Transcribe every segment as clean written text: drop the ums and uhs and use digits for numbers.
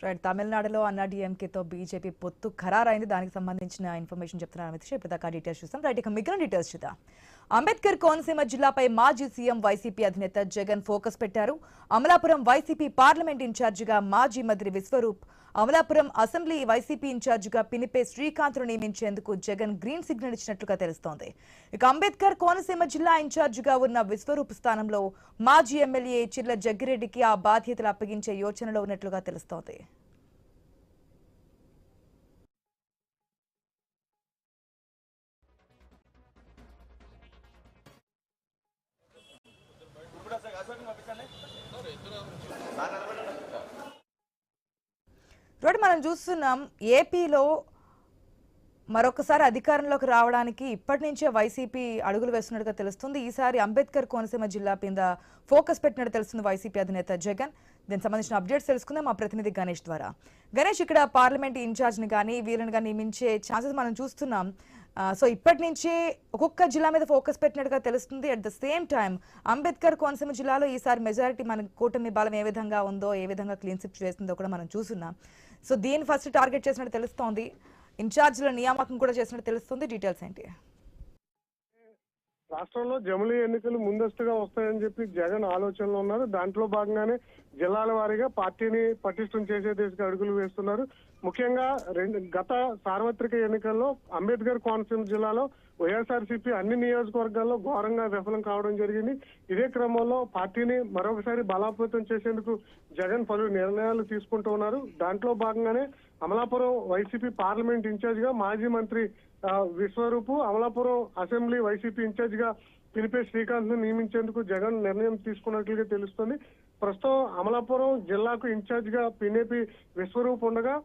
Right తమిళనాడులో అన్నా డీఎంకేతో BJP పొత్తు ఖరారైంది. దానికి సంబంధించిన ఇన్ఫర్మేషన్ చెప్తున్నారు అమిత్ షా. ఇప్పుడు దాకా డీటెయిల్స్ చూస్తాం. రైట్, ఇక మిగిలిన డీటెయిల్స్ చూద్దాం. అంబేద్కర్ కోనసీమ జిల్లాపై మాజీ సీఎం వైసీపీ అధినేత జగన్ ఫోకస్ పెట్టారు. అమలాపురం వైసీపీ పార్లమెంట్ ఇన్ఛార్జిగా మాజీ మంత్రి విశ్వరూప్, అమలాపురం అసెంబ్లీ వైసీపీ ఇన్ఛార్జిగా పినిపే శ్రీకాంత్ను నియమించేందుకు జగన్ గ్రీన్ సిగ్నల్ ఇచ్చినట్లుగా తెలుస్తోంది. ఇక అంబేద్కర్ కోనసీమ జిల్లా ఇన్ఛార్జిగా ఉన్న విశ్వరూప్ స్థానంలో మాజీ ఎమ్మెల్యే చిర్ల జగ్గిరెడ్డికి ఆ బాధ్యతలు అప్పగించే యోచనలో ఉన్నట్లుగా తెలుస్తోంది. మనం చూస్తున్నాం ఏపీలో మరొకసారి అధికారంలోకి రావడానికి ఇప్పటి నుంచే వైసీపీ అడుగులు వేస్తున్నట్టుగా తెలుస్తుంది. ఈసారి అంబేద్కర్ కోనసీమ జిల్లా మీద ఫోకస్ పెట్టినట్టు తెలుస్తుంది వైసీపీ అధినేత జగన్. దీనికి సంబంధించిన అప్డేట్స్ తెలుసుకుందాం మా ప్రతినిధి గణేష్ ద్వారా. గణేష్, ఇక్కడ పార్లమెంట్ ఇన్ఛార్జ్ని కానీ వీళ్ళని కానీ నియమించే ఛాన్సెస్ మనం చూస్తున్నాం. సో ఇప్పటి నుంచే ఒక్కొక్క జిల్లా మీద ఫోకస్ పెట్టినట్టుగా తెలుస్తుంది. At the same time Ambedkar Konaseema జిల్లాలో ఈసారి మెజారిటీ మన కూటమి బలం ఏ విధంగా ఉందో, ఏ విధంగా క్లీన్ స్వీప్ చేస్తుందో కూడా మనం చూస్తున్నాం. సో దీన్ని ఫస్ట్ టార్గెట్ చేసినట్టు తెలుస్తోంది. ఇన్ఛార్జ్ల నియామకం కూడా చేసినట్టు తెలుస్తుంది. డీటెయిల్స్ ఏంటి? రాష్ట్రంలో జమిలీ ఎన్నికలు ముందస్తుగా వస్తాయని చెప్పి జగన్ ఆలోచనలో ఉన్నారు. దాంట్లో భాగంగానే జిల్లాల వారీగా పార్టీని పటిష్టం చేసే దిశగా అడుగులు వేస్తున్నారు. ముఖ్యంగా గత సార్వత్రిక ఎన్నికల్లో అంబేద్కర్ కోనసీమ జిల్లాలో వైఎస్ఆర్సీపీ అన్ని నియోజకవర్గాల్లో ఘోరంగా విఫలం కావడం జరిగింది. ఇదే క్రమంలో పార్టీని మరొకసారి బలోపేతం చేసేందుకు జగన్ పలు నిర్ణయాలు తీసుకుంటూ ఉన్నారు. దాంట్లో భాగంగానే అమలాపురం వైసీపీ పార్లమెంట్ ఇన్ఛార్జ్ గా మాజీ మంత్రి Viswarupu, Amalapuram assembly YCP incharge గా పినిపే శ్రీకాంత్ ను నియమించేందుకు జగన్ నిర్ణయం తీసుకున్నట్లుగా తెలుస్తుంది. ప్రస్తుతం అమలాపురం జిల్లాకు ఇన్ఛార్జ్ గా పినిపే విశ్వరూప్ ఉండగా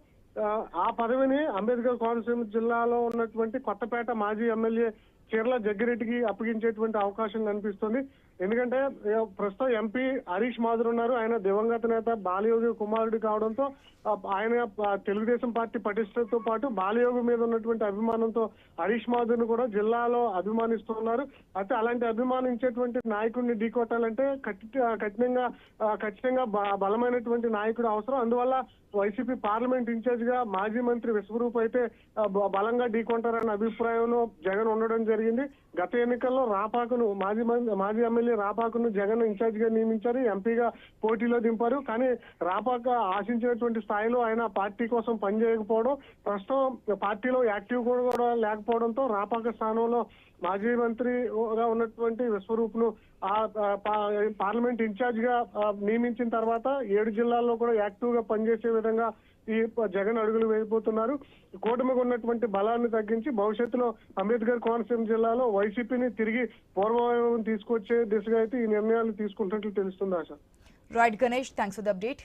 ఆ పదవిని అంబేద్కర్ కోనసీమ జిల్లాలో ఉన్నటువంటి కొత్తపేట మాజీ ఎమ్మెల్యే చిర్ల జగ్గిరెడ్డికి అప్పగించేటువంటి అవకాశం కనిపిస్తుంది. ఎందుకంటే ప్రస్తుతం ఎంపీ హరీష్ మాధుర్ ఉన్నారు. ఆయన దివంగత నేత బాలయోగి కుమారుడు కావడంతో ఆయన తెలుగుదేశం పార్టీ పటిష్టతో పాటు బాలయోగి మీద ఉన్నటువంటి అభిమానంతో హరీష్ మాధుర్ ను కూడా జిల్లాలో అభిమానిస్తున్నారు. అయితే అలాంటి అభిమానించేటువంటి నాయకుడిని ఢీకొట్టాలంటే ఖచ్చితంగా బలమైనటువంటి నాయకుడు అవసరం. అందువల్ల వైసీపీ పార్లమెంట్ ఇన్ఛార్జ్ గా మాజీ మంత్రి విశ్వరూప్ అయితే బలంగా ఢీకొంటారన్న అభిప్రాయంలో జగన్ ఉండడం జరిగింది. గత ఎన్నికల్లో రాపాకును మాజీ ఎమ్మెల్యే రాపాకును జగన్ ఇన్ఛార్జ్ గా నియమించారు. ఎంపీగా పోటీలో దింపారు. కానీ రాపాక ఆశించినటువంటి స్థాయిలో ఆయన పార్టీ కోసం పనిచేయకపోవడం, ప్రస్తుతం పార్టీలో యాక్టివ్ కూడా లేకపోవడంతో రాపాక స్థానంలో మాజీ మంత్రిగా ఉన్నటువంటి విశ్వరూప్ ను పార్లమెంట్ ఇన్ఛార్జ్ గా నియమించిన తర్వాత 7 జిల్లాల్లో కూడా యాక్టివ్ గా పనిచేసే విధంగా ఈ జగన్ అడుగులు వేయబోతున్నారు. కూటమికి ఉన్నటువంటి బలాన్ని తగ్గించి భవిష్యత్తులో అంబేద్కర్ కోనసీమ జిల్లాలో వైసీపీని తిరిగి పూర్వవైభవం తీసుకొచ్చే దిశగా అయితే ఈ నిర్ణయాలు తీసుకుంటున్నట్లు తెలుస్తుంది. ఆశ. Right Ganesh, thanks for the update.